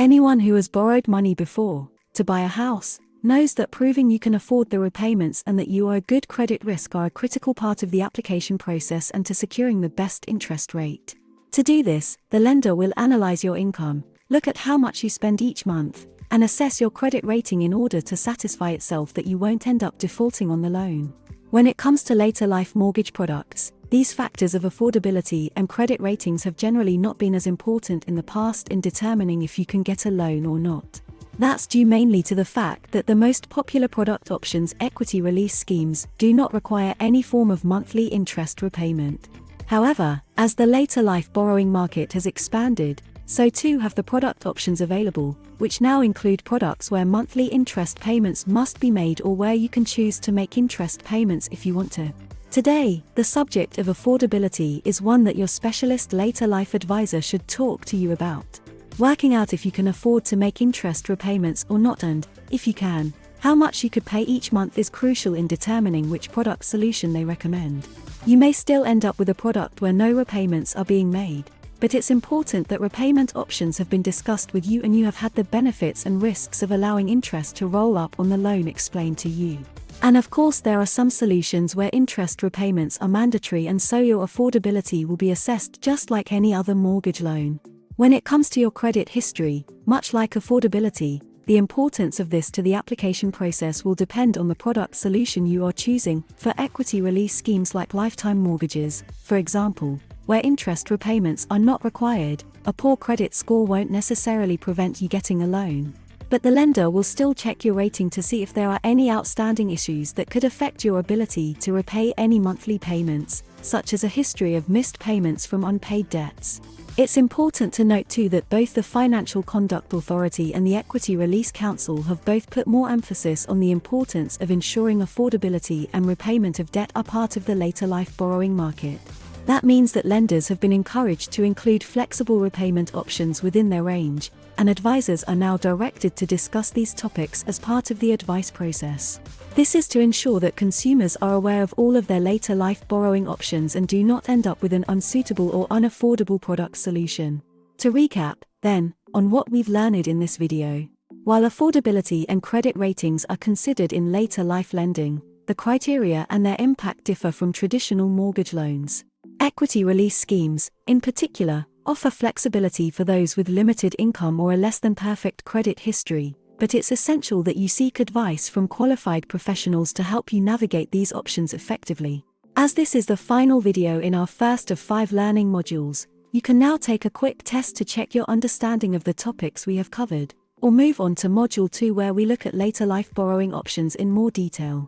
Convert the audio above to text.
Anyone who has borrowed money before to buy a house knows that proving you can afford the repayments and that you are a good credit risk are a critical part of the application process and to securing the best interest rate. To do this, the lender will analyze your income, look at how much you spend each month, and assess your credit rating in order to satisfy itself that you won't end up defaulting on the loan. When it comes to later life mortgage products, these factors of affordability and credit ratings have generally not been as important in the past in determining if you can get a loan or not. That's due mainly to the fact that the most popular product options, equity release schemes, do not require any form of monthly interest repayment. However, as the later life borrowing market has expanded, so too have the product options available, which now include products where monthly interest payments must be made or where you can choose to make interest payments if you want to. Today, the subject of affordability is one that your specialist later life advisor should talk to you about. Working out if you can afford to make interest repayments or not and, if you can, how much you could pay each month is crucial in determining which product solution they recommend. You may still end up with a product where no repayments are being made, but it's important that repayment options have been discussed with you and you have had the benefits and risks of allowing interest to roll up on the loan explained to you. And of course there are some solutions where interest repayments are mandatory and so your affordability will be assessed just like any other mortgage loan. When it comes to your credit history, much like affordability, the importance of this to the application process will depend on the product solution you are choosing. For equity release schemes like lifetime mortgages, for example, where interest repayments are not required, a poor credit score won't necessarily prevent you getting a loan. But the lender will still check your rating to see if there are any outstanding issues that could affect your ability to repay any monthly payments, such as a history of missed payments from unpaid debts. It's important to note too that both the Financial Conduct Authority and the Equity Release Council have both put more emphasis on the importance of ensuring affordability and repayment of debt are part of the later life borrowing market. That means that lenders have been encouraged to include flexible repayment options within their range, and advisors are now directed to discuss these topics as part of the advice process. This is to ensure that consumers are aware of all of their later life borrowing options and do not end up with an unsuitable or unaffordable product solution. To recap, then, on what we've learned in this video. While affordability and credit ratings are considered in later life lending, the criteria and their impact differ from traditional mortgage loans. Equity release schemes, in particular, offer flexibility for those with limited income or a less than perfect credit history, but it's essential that you seek advice from qualified professionals to help you navigate these options effectively. As this is the final video in our first of 5 learning modules, you can now take a quick test to check your understanding of the topics we have covered, or move on to Module 2 where we look at later life borrowing options in more detail.